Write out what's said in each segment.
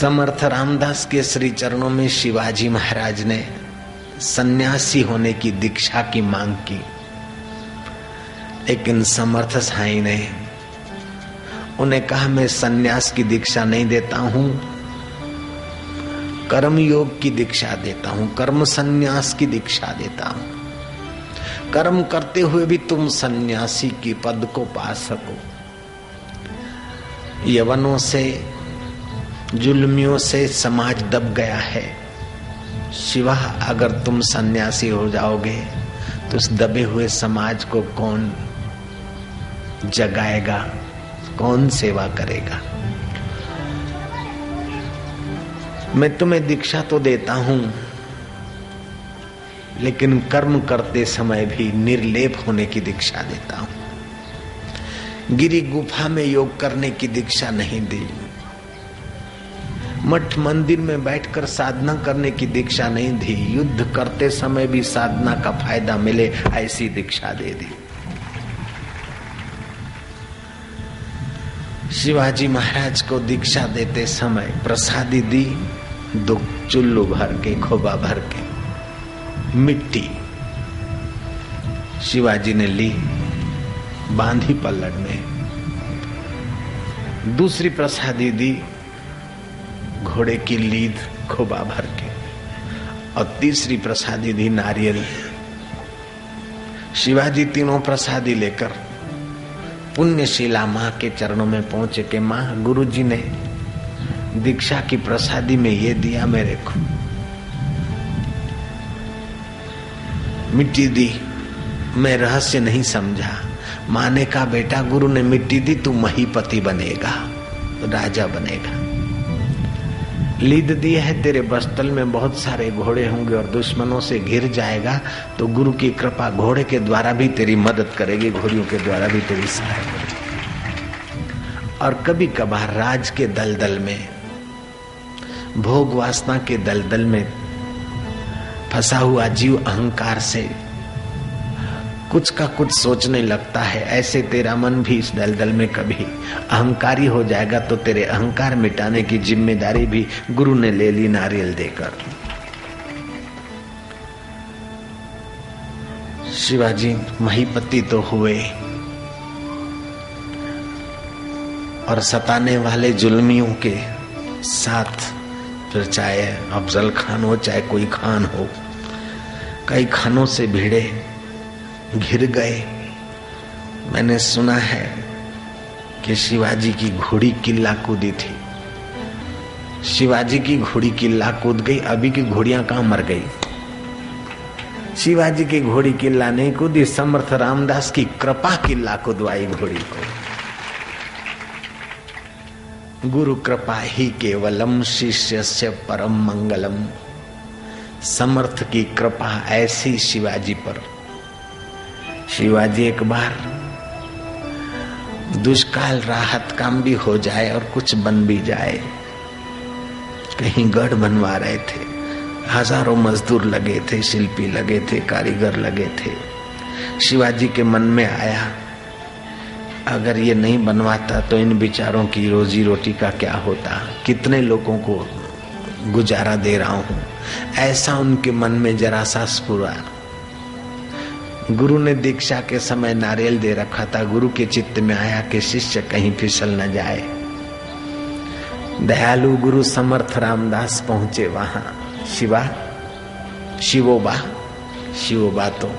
समर्थ रामदास के श्री चरणों में शिवाजी महाराज ने सन्यासी होने की दीक्षा की मांग की, लेकिन समर्थ साईं ने उन्हें कहा मैं सन्यास की दीक्षा नहीं देता हूं, कर्म योग की दीक्षा देता हूं, कर्म सन्यास की दीक्षा देता हूं। कर्म करते हुए भी तुम सन्यासी की पद को पा सको। यवनों से जुल्मियों से समाज दब गया है। शिवा अगर तुम सन्यासी हो जाओगे तो इस दबे हुए समाज को कौन जगाएगा, कौन सेवा करेगा। मैं तुम्हें दीक्षा तो देता हूं, लेकिन कर्म करते समय भी निर्लेप होने की दीक्षा देता हूं। गिरी गुफा में योग करने की दीक्षा नहीं दी, मठ मंदिर में बैठकर साधना करने की दीक्षा नहीं दी, युद्ध करते समय भी साधना का फायदा मिले ऐसी दीक्षा दे दी। शिवाजी महाराज को दीक्षा देते समय प्रसादी दी, 2 चुल्लू भर के, खोबा भर के मिट्टी शिवाजी ने ली, बांधी पल्लड़ में। दूसरी प्रसादी दी, घोड़े की लीद खोबा भर के। और तीसरी प्रसादी दी, नारियल। शिवाजी तीनों प्रसादी लेकर पुण्यशीला माँ के चरणों में पहुंचे कि माँ, गुरुजी ने दीक्षा की प्रसादी में ये दिया मेरे को, मिट्टी दी, मैं रहस्य नहीं समझा। माँ ने कहा बेटा, गुरु ने मिट्टी दी, तू महीपति बनेगा, राजा बनेगा। लीद दी है, तेरे बस्तल में बहुत सारे घोड़े होंगे और दुश्मनों से घिर जाएगा, तो गुरु की कृपा घोड़े के द्वारा भी तेरी मदद करेगी, घोड़ियों के द्वारा भी तेरी सहायता करेगी। और कभी कभार राज के दलदल में, भोग वासना के दलदल में फंसा हुआ जीव अहंकार से कुछ का कुछ सोचने लगता है। ऐसे तेरा मन भी इस दलदल में कभी अहंकारी हो जाएगा तो तेरे अहंकार मिटाने की जिम्मेदारी भी गुरु ने ले ली नारियल देकर। शिवाजी महीपति तो हुए और सताने वाले जुल्मियों के साथ, फिर चाहे अफजल खान हो चाहे कोई खान हो, कई खानों से भिड़े, घिर गए। मैंने सुना है कि शिवाजी की घोड़ी किल्ला कूदी थी। शिवाजी की घोड़ी किल्ला कूद गई, अभी की घोड़ियां कहां मर गई। शिवाजी की घोड़ी किल्ला नहीं कूदी, समर्थ रामदास की कृपा किल्ला कूदवाई घोड़ी को। गुरु कृपा ही केवलम शिष्यस्य परम मंगलम। समर्थ की कृपा ऐसी शिवाजी पर। शिवाजी एक बार दुष्काल राहत काम भी हो जाए और कुछ बन भी जाए, कहीं गढ़ बनवा रहे थे, हजारों मजदूर लगे थे, शिल्पी लगे थे, कारीगर लगे थे। शिवाजी के मन में आया, अगर ये नहीं बनवाता तो इन बेचारों की रोजी रोटी का क्या होता, कितने लोगों को गुजारा दे रहा हूं। ऐसा उनके मन में जरा सा स्फुरा। गुरु ने दीक्षा के समय नारियल दे रखा था। गुरु के चित्त में आया कि शिष्य कहीं फिसल न जाए। दयालु गुरु समर्थ रामदास पहुंचे वहां। शिवोबा तो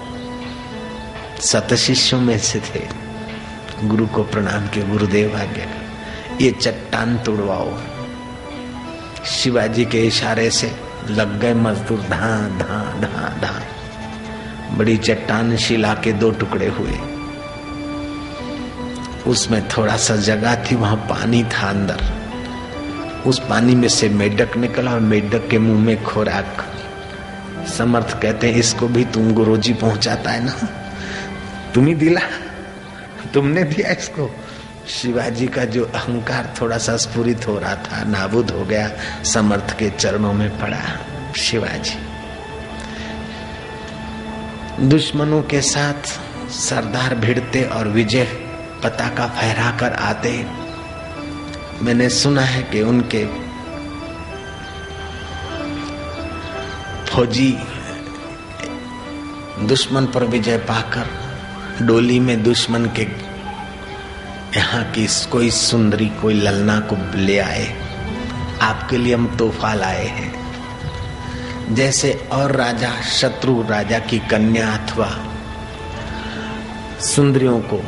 सत शिष्यों में से थे। गुरु को प्रणाम किया, गुरुदेव आज्ञा, ये चट्टान तोड़वाओ। शिवाजी के इशारे से लग गए मजदूर, धां धां धां धां। बड़ी चट्टान शिला के 2 टुकड़े हुए। उसमें थोड़ा सा जगह थी, वहां पानी था अंदर। उस पानी में से मेढक निकला और मेढक के मुंह में खोराक। समर्थ कहते हैं, इसको भी तुम गुरुजी पहुंचाता है ना, तुम ही दिला, तुमने दिया इसको। शिवाजी का जो अहंकार थोड़ा सा स्फुरित हो रहा था, नाबूद हो गया, समर्थ के चरणों में पड़ा। शिवाजी दुश्मनों के साथ सरदार भिड़ते और विजय पताका फहराकर आते। मैंने सुना है कि उनके फौजी दुश्मन पर विजय पाकर डोली में दुश्मन के यहाँ की कोई सुंदरी कोई ललना को ले आए, आपके लिए हम तोहफा लाए हैं। जैसे और राजा शत्रु राजा की कन्या अथवा सुंदरियों को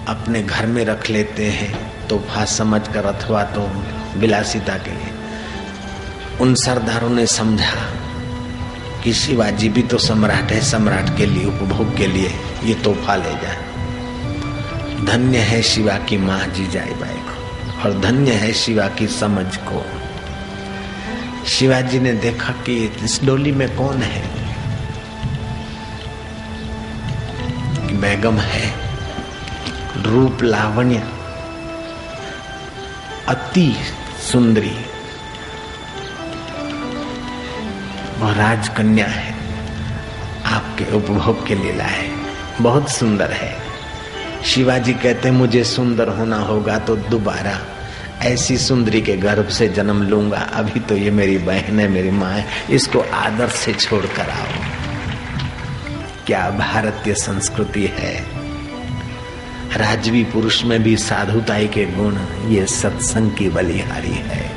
अपने घर में रख लेते हैं तोहफा समझकर अथवा तो विलासिता के लिए, उन सरदारों ने समझा कि शिवाजी भी तो सम्राट है, सम्राट के लिए उपभोग के लिए ये तोहफा ले जाए। धन्य है शिवा की माँ जीजाईबाई को और धन्य है शिवा की समझ को। शिवाजी ने देखा कि इस डोली में कौन है, बेगम है, रूप लावण्य अति सुंदरी, वह राजकन्या है, आपके उपभोग के लिए लाए, बहुत सुंदर है। शिवाजी कहते मुझे सुंदर होना होगा तो दोबारा ऐसी सुंदरी के गर्भ से जन्म लूंगा, अभी तो ये मेरी बहन है, मेरी माँ है, इसको आदर से छोड़ कर आओ। क्या भारतीय संस्कृति है। राजवी पुरुष में भी साधुताई के गुण, ये सत्संग की बलिहारी है।